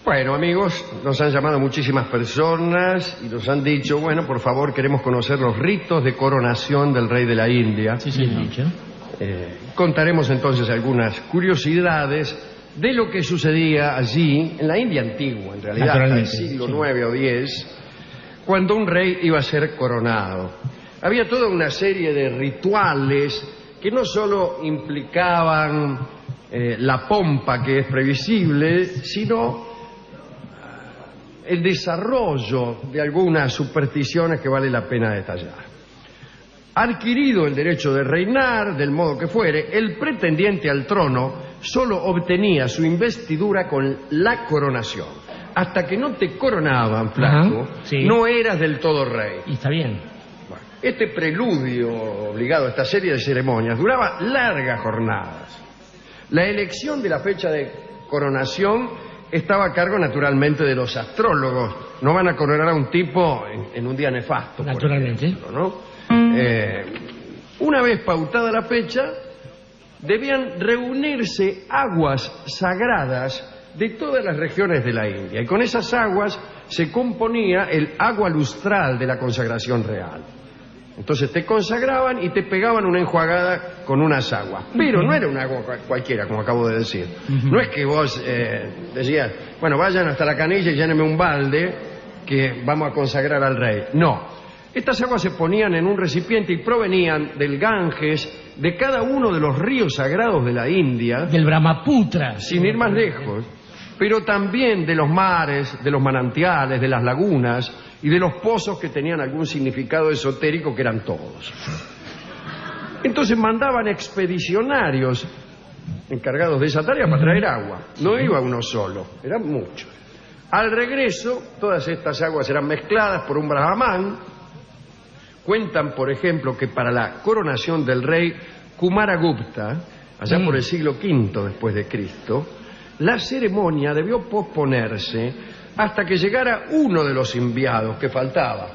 Bueno, amigos, nos han llamado muchísimas personas y nos han dicho, bueno, por favor, queremos conocer los ritos de coronación del rey de la India. Sí, sí, Contaremos entonces algunas curiosidades de lo que sucedía allí, en la India antigua, en realidad, hasta el siglo IX o X, cuando un rey iba a ser coronado. Había toda una serie de rituales que no solo implicaban la pompa que es previsible, sino el desarrollo de algunas supersticiones que vale la pena detallar. Adquirido el derecho de reinar, del modo que fuere, el pretendiente al trono solo obtenía su investidura con la coronación. Hasta que no te coronaban, flaco, no eras del todo rey. Y está bien. Bueno, este preludio obligado a esta serie de ceremonias duraba largas jornadas. La elección de la fecha de coronación estaba a cargo naturalmente de los astrólogos. No van a coronar a un tipo en un día nefasto. Naturalmente. Por ejemplo, ¿no? Una vez pautada la fecha, debían reunirse aguas sagradas de todas las regiones de la India. Y con esas aguas se componía el agua lustral de la consagración real. Entonces te consagraban y te pegaban una enjuagada con unas aguas. Pero no era un agua cualquiera, como acabo de decir. No es que vos decías, bueno, vayan hasta la canilla y llénenme un balde que vamos a consagrar al rey. No. Estas aguas se ponían en un recipiente y provenían del Ganges, de cada uno de los ríos sagrados de la India. Del Brahmaputra. Sin ir más lejos. Pero también de los mares, de los manantiales, de las lagunas y de los pozos que tenían algún significado esotérico, que eran todos. Entonces mandaban expedicionarios encargados de esa tarea para traer agua. No iba uno solo, eran muchos. Al regreso, todas estas aguas eran mezcladas por un brahmán. Cuentan, por ejemplo, que para la coronación del rey Kumaragupta, allá por el siglo V después de Cristo, la ceremonia debió posponerse hasta que llegara uno de los enviados que faltaba.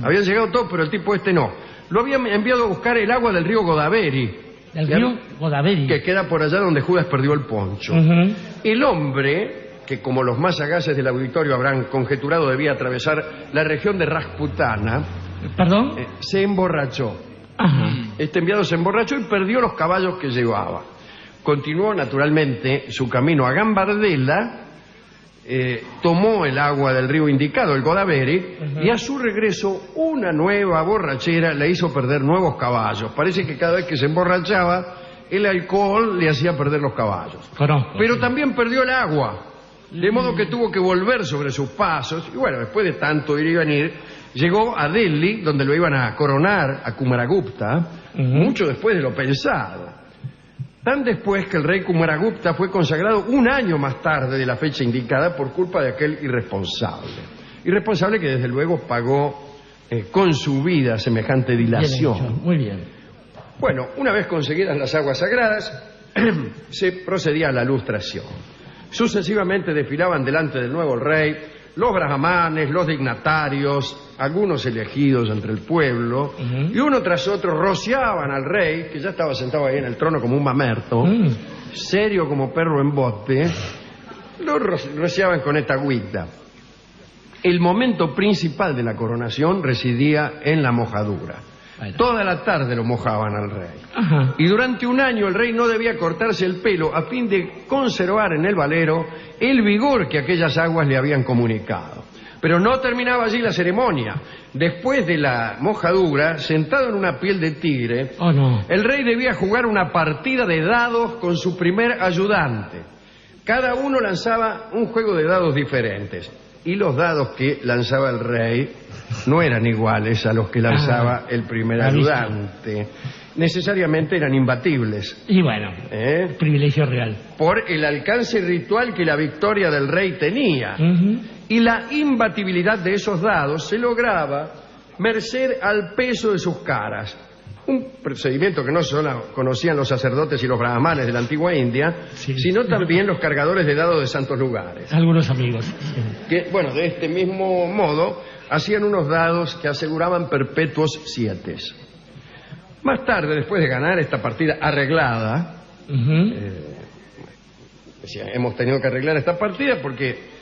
Habían llegado todos, pero el tipo este no. Lo habían enviado a buscar el agua del río Godavari. ¿El río Godavari? Que queda por allá donde Judas perdió el poncho. El hombre, que como los más sagaces del auditorio habrán conjeturado debía atravesar la región de Rajputana, ¿perdón? Se emborrachó. Este enviado se emborrachó y perdió los caballos que llevaba. Continuó naturalmente su camino a Gambardella, tomó el agua del río indicado, el Godavari, y a su regreso una nueva borrachera le hizo perder nuevos caballos. Parece que cada vez que se emborrachaba, el alcohol le hacía perder los caballos. Pero también perdió el agua, de modo que tuvo que volver sobre sus pasos, y bueno, después de tanto ir y venir, llegó a Delhi, donde lo iban a coronar a Kumaragupta, mucho después de lo pensado. Tan después que el rey Kumaragupta fue consagrado un año más tarde de la fecha indicada por culpa de aquel irresponsable. Irresponsable que desde luego pagó con su vida semejante dilación. Muy bien. Bueno, una vez conseguidas las aguas sagradas, se procedía a la lustración. Sucesivamente desfilaban delante del nuevo rey los brahmanes, los dignatarios, algunos elegidos entre el pueblo, y uno tras otro rociaban al rey, que ya estaba sentado ahí en el trono como un mamerto, serio como perro en bote, lo rociaban con esta agüita. El momento principal de la coronación residía en la mojadura. Toda la tarde lo mojaban al rey. Y durante un año el rey no debía cortarse el pelo a fin de conservar en el valero el vigor que aquellas aguas le habían comunicado. Pero no terminaba allí la ceremonia. Después de la mojadura, sentado en una piel de tigre, el rey debía jugar una partida de dados con su primer ayudante. Cada uno lanzaba un juego de dados diferentes. Y los dados que lanzaba el rey no eran iguales a los que lanzaba el primer ayudante. Necesariamente eran imbatibles. Y bueno, privilegio real. Por el alcance ritual que la victoria del rey tenía. Y la imbatibilidad de esos dados se lograba merced al peso de sus caras. Un procedimiento que no solo conocían los sacerdotes y los brahmanes de la antigua India, sino también los cargadores de dados de santos lugares. Algunos amigos. Que, bueno, de este mismo modo, hacían unos dados que aseguraban perpetuos 7. Más tarde, después de ganar esta partida arreglada, decía, hemos tenido que arreglar esta partida porque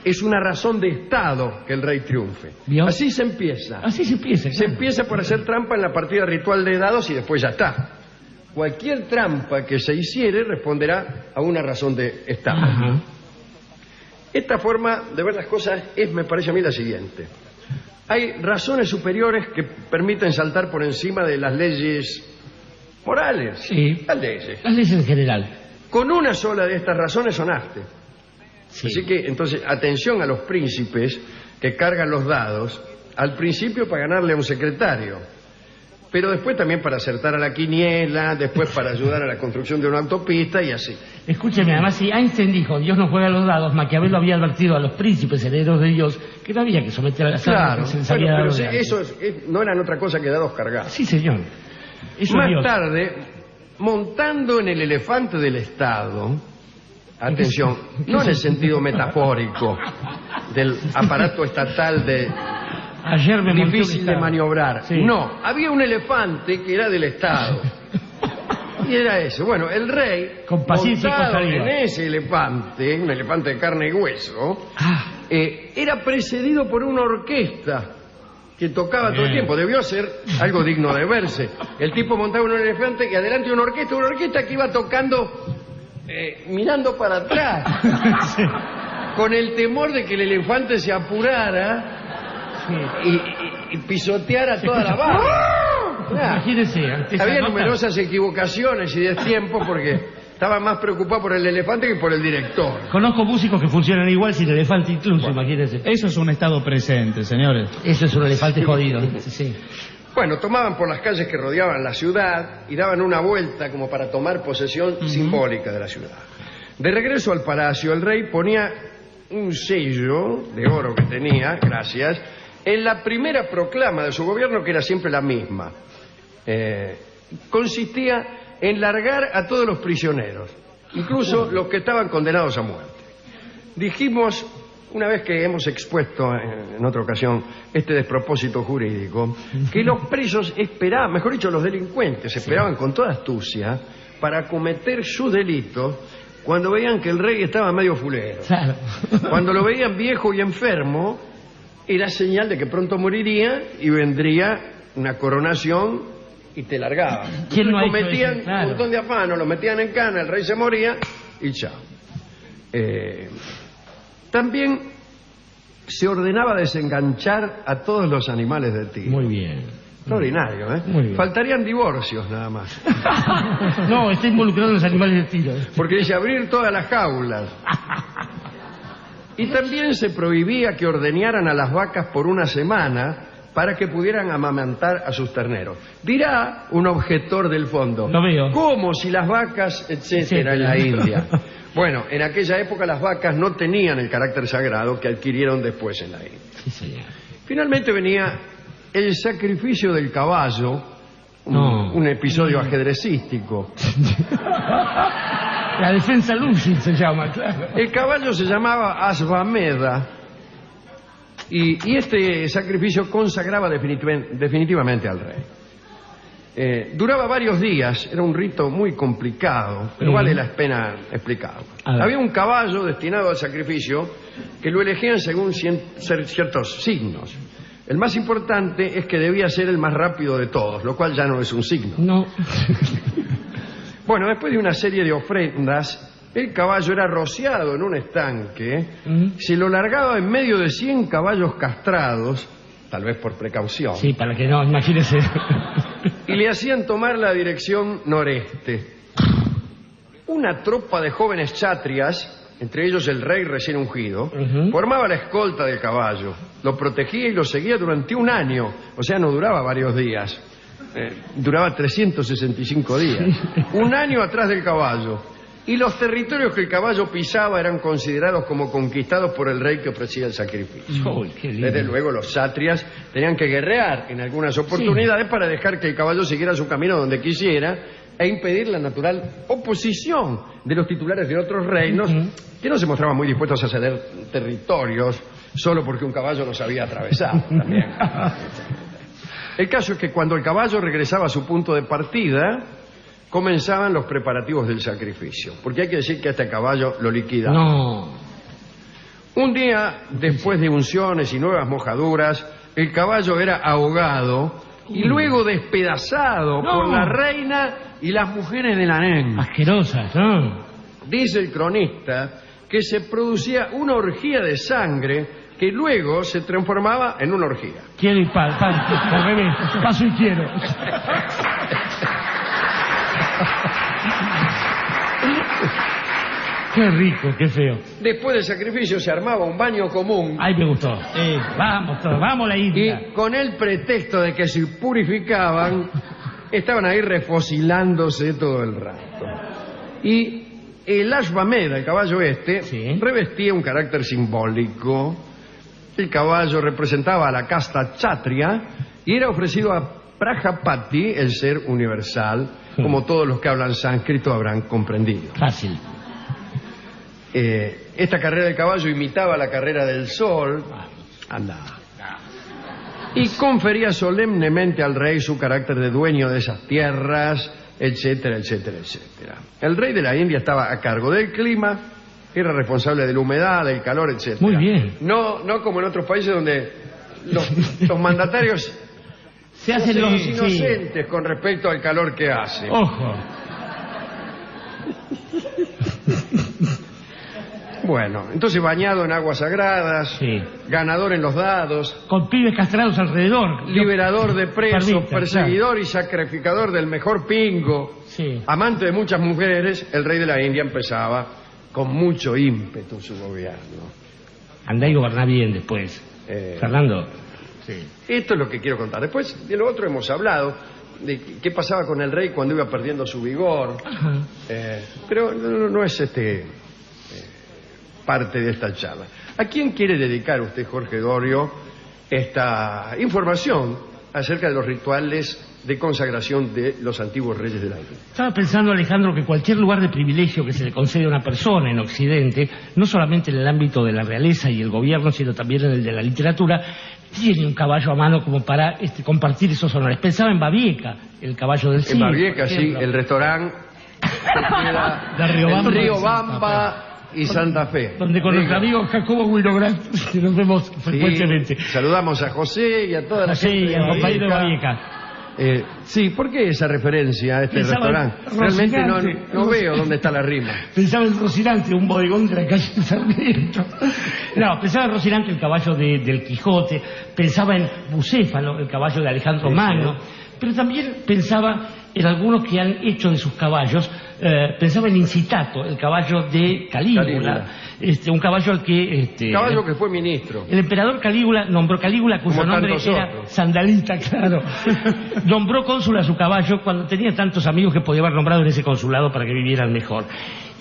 es una razón de Estado que el rey triunfe. ¿Vio? Así se empieza. Así se empieza. Se claro. empieza por hacer trampa en la partida ritual de dados y después ya está. Cualquier trampa que se hiciere responderá a una razón de Estado. Ajá. Esta forma de ver las cosas me parece a mí la siguiente. Hay razones superiores que permiten saltar por encima de las leyes morales. Sí. Las leyes. Las leyes en general. Con una sola de estas razones sonaste. Sí. Así que, entonces, atención a los príncipes que cargan los dados, al principio para ganarle a un secretario, pero después también para acertar a la quiniela, después para ayudar a la construcción de una autopista y así. Escúcheme, además, si Einstein dijo Dios no juega a los dados, Maquiavelo había advertido a los príncipes herederos de Dios que no había que someter a la Claro, que se les había bueno, dado pero de antes. eso no eran otra cosa que dados cargados. Sí, señor. Eso Más es Dios. tarde, montando en el elefante del Estado, atención, no en el sentido metafórico del aparato estatal de Ayer me monté un difícil de estado. maniobrar. Sí. No, había un elefante que era del Estado. Y era eso. Bueno, el rey, Con paciencia y montado con saliva. en ese elefante, un elefante de carne y hueso, Ah, era precedido por una orquesta que tocaba todo el Bien. tiempo. Debió ser algo digno de verse. El tipo montaba en un elefante y adelante una orquesta que iba tocando mirando para atrás, sí. con el temor de que el elefante se apurara Sí. y pisoteara toda la barra. Claro. Imagínese. ante esa Había nota- numerosas equivocaciones y destiempos porque estaba más preocupado por el elefante que por el director. Conozco músicos que funcionan igual sin elefante incluso, imagínese. Eso es un estado presente, señores. Eso es un elefante jodido. Sí, sí. Bueno, tomaban por las calles que rodeaban la ciudad y daban una vuelta como para tomar posesión simbólica de la ciudad. De regreso al palacio, el rey ponía un sello de oro que tenía, gracias, en la primera proclama de su gobierno, que era siempre la misma. Consistía en largar a todos los prisioneros, incluso los que estaban condenados a muerte. Dijimos, una vez que hemos expuesto en otra ocasión este despropósito jurídico, que los presos esperaban, mejor dicho, los delincuentes esperaban con toda astucia para cometer sus delitos cuando veían que el rey estaba medio fulero. Claro. Cuando lo veían viejo y enfermo, era señal de que pronto moriría y vendría una coronación y te largaba. ¿Quién no ha hecho Cometían eso? Claro. un montón de afanos, lo metían en cana, el rey se moría y chao. También se ordenaba desenganchar a todos los animales de tiro. Muy bien. Extraordinario, ¿eh? Muy bien. Faltarían divorcios nada más. No, está involucrado en los animales de tiro. Porque dice abrir todas las jaulas. Y también se prohibía que ordeñaran a las vacas por una semana para que pudieran amamantar a sus terneros. Dirá un objetor del fondo. Lo veo. ¿Cómo si las vacas, etcétera, en la India? Bueno, en aquella época las vacas no tenían el carácter sagrado que adquirieron después en la India. Sí, señor. Finalmente venía el sacrificio del caballo, un episodio ajedrecístico. La defensa Lucy se llama, claro. El caballo se llamaba Asvameda y este sacrificio consagraba definitivamente al rey. Duraba varios días, era un rito muy complicado, pero vale la pena explicarlo. Había un caballo destinado al sacrificio que lo elegían según ciertos signos. El más importante es que debía ser el más rápido de todos, lo cual ya no es un signo. No. Bueno, después de una serie de ofrendas, el caballo era rociado en un estanque, se lo largaba en medio de 100 caballos castrados, tal vez por precaución, Sí, para que no, imagínese. y le hacían tomar la dirección noreste. Una tropa de jóvenes chatrias, entre ellos el rey recién ungido, formaba la escolta del caballo, lo protegía y lo seguía durante un año, o sea, no duraba varios días. Duraba 365 días. Un año atrás del caballo. Y los territorios que el caballo pisaba eran considerados como conquistados por el rey que ofrecía el sacrificio. Uy, qué lindo. Desde luego los satrias tenían que guerrear en algunas oportunidades para dejar que el caballo siguiera su camino donde quisiera e impedir la natural oposición de los titulares de otros reinos que no se mostraban muy dispuestos a ceder territorios solo porque un caballo los había atravesado también. El caso es que cuando el caballo regresaba a su punto de partida, comenzaban los preparativos del sacrificio. Porque hay que decir que a este caballo lo liquidaban. No. Un día, después de unciones y nuevas mojaduras, el caballo era ahogado y luego despedazado por la reina y las mujeres del harén. Asquerosas, ¿no? Dice el cronista que se producía una orgía de sangre que luego se transformaba en una orgía. Quiero y al revés, paso y quiero. Qué rico, qué feo. Después del sacrificio se armaba un baño común. Ay, me gustó. Vamos todos, vamos a la India. Y con el pretexto de que se purificaban, estaban ahí refocilándose todo el rato. Y el Ashvamedha, el caballo revestía un carácter simbólico. El caballo representaba a la casta kshatriya y era ofrecido a Prajapati, el ser universal, como todos los que hablan sánscrito habrán comprendido. Fácil. Esta carrera del caballo imitaba la carrera del sol. Anda. Y confería solemnemente al rey su carácter de dueño de esas tierras, etcétera, etcétera, etcétera. El rey de la India estaba a cargo del clima, era responsable de la humedad, del calor, etcétera. Muy bien. No como en otros países donde los mandatarios se hacen los inocentes con respecto al calor que hace. Ojo. Bueno, entonces bañado en aguas sagradas, ganador en los dados, con pibes castrados alrededor, liberador de presos, perseguidor y sacrificador del mejor pingo, amante de muchas mujeres, el rey de la India empezaba con mucho ímpetu su gobierno. Andá y goberná bien después. Fernando. Esto es lo que quiero contar. Después de lo otro hemos hablado de qué pasaba con el rey cuando iba perdiendo su vigor. Pero no es parte de esta charla. ¿A quién quiere dedicar usted, Jorge Dorio, esta información acerca de los rituales de consagración de los antiguos reyes de la India? Estaba pensando, Alejandro, que cualquier lugar de privilegio que se le concede a una persona en Occidente, no solamente en el ámbito de la realeza y el gobierno, sino también en el de la literatura, tiene un caballo a mano como para compartir esos honores. Pensaba en Babieca, el caballo del siglo. En Babieca, sí, el restaurante de Riobamba y Santa Fe, donde con nuestro amigo Jacobo Winograd nos vemos frecuentemente. Saludamos a José y a toda la gente y al compañero de Babieca. Sí, ¿por qué esa referencia a este restaurante? Realmente no veo dónde está la rima. Pensaba en Rocinante, un bodegón de la calle Sarmiento. No, pensaba en Rocinante, el caballo del Quijote. Pensaba en Bucéfalo, el caballo de Alejandro Magno. Pero también pensaba en algunos que han hecho de sus caballos. Pensaba en Incitato, el caballo de Calígula. Un caballo al que... caballo que fue ministro. El emperador Calígula nombró Calígula, cuyo nombre era Sandalita, claro. Nombró cónsul a su caballo cuando tenía tantos amigos que podía haber nombrado en ese consulado para que vivieran mejor.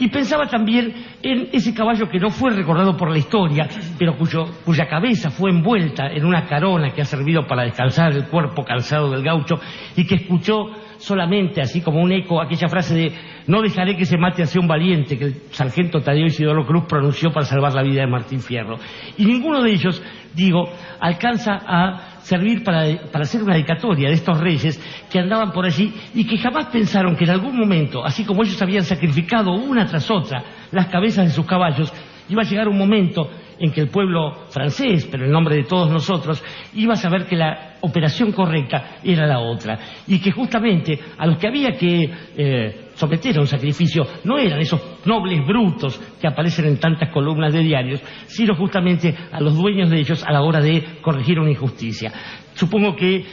Y pensaba también en ese caballo que no fue recordado por la historia, pero cuya cabeza fue envuelta en una carona que ha servido para descansar el cuerpo cansado del gaucho y que escuchó solamente, así como un eco, aquella frase de "no dejaré que se mate hacia un valiente" que el sargento Tadeo Isidoro Cruz pronunció para salvar la vida de Martín Fierro. Y ninguno de ellos, alcanza a servir para hacer una dedicatoria de estos reyes que andaban por allí y que jamás pensaron que en algún momento, así como ellos habían sacrificado una tras otra las cabezas de sus caballos, iba a llegar un momento en que el pueblo francés, pero en nombre de todos nosotros, iba a saber que la operación correcta era la otra, y que justamente a los que había que someter a un sacrificio no eran esos nobles brutos que aparecen en tantas columnas de diarios, sino justamente a los dueños de ellos a la hora de corregir una injusticia. Supongo que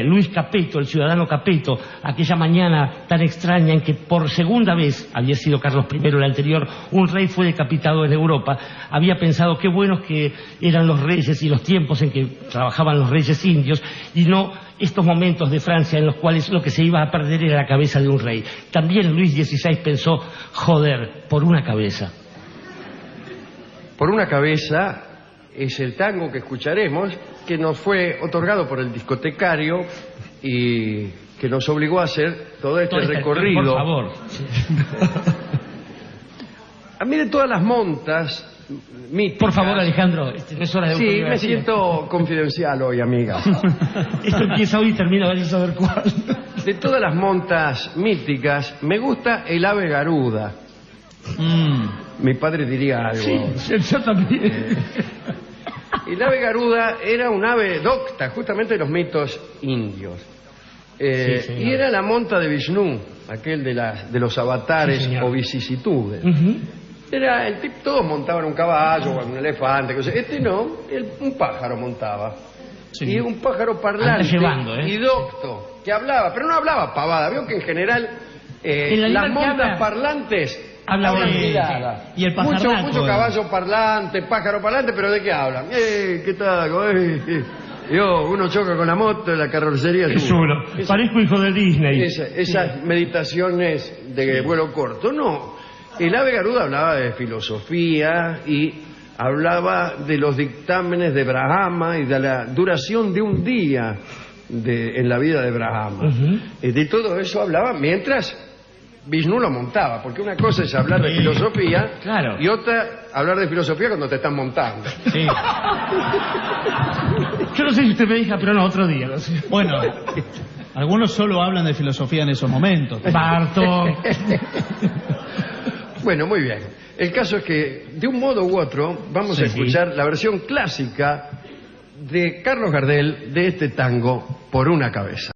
Luis Capeto, el ciudadano Capeto, aquella mañana tan extraña en que por segunda vez, había sido Carlos I el anterior, un rey fue decapitado en Europa, había pensado qué buenos que eran los reyes y los tiempos en que trabajaban los reyes indios y no estos momentos de Francia en los cuales lo que se iba a perder era la cabeza de un rey. También Luis XVI pensó, joder, por una cabeza. Por una cabeza es el tango que escucharemos, que nos fue otorgado por el discotecario y que nos obligó a hacer todo este recorrido. Por favor. Mire todas las montas míticas. Por favor, Alejandro, no es hora de... Sí, me siento confidencial hoy, amiga. Esto empieza hoy y termina, vaya a saber cuándo. De todas las montas míticas, me gusta el ave garuda. Mi padre diría algo. Sí, yo también. El ave garuda era un ave docta, justamente de los mitos indios. Y era la monta de Vishnu, aquel de los avatares o vicisitudes. Era el tipo, todos montaban un caballo o un elefante, este no, un pájaro montaba. Sí. Y un pájaro parlante y docto, que hablaba, pero no hablaba pavada. Veo que en general las montas parlantes hablan mirada. Y el pajarraco. Mucho caballo parlante, pájaro parlante, pero ¿de qué hablan? ¿Qué tal? Uno choca con la moto, la carrocería es uno. Parezco hijo de Disney. Esas meditaciones de vuelo corto. No, el ave garuda hablaba de filosofía y hablaba de los dictámenes de Brahma y de la duración de un día en la vida de Brahma. De todo eso hablaba mientras Vishnu lo montaba, porque una cosa es hablar de filosofía y otra hablar de filosofía cuando te están montando. Sí. Yo no sé si usted me dijo, pero no, otro día. Bueno, algunos solo hablan de filosofía en esos momentos. Barton. Bueno, muy bien. El caso es que, de un modo u otro, vamos a escuchar la versión clásica de Carlos Gardel de este tango, Por una cabeza.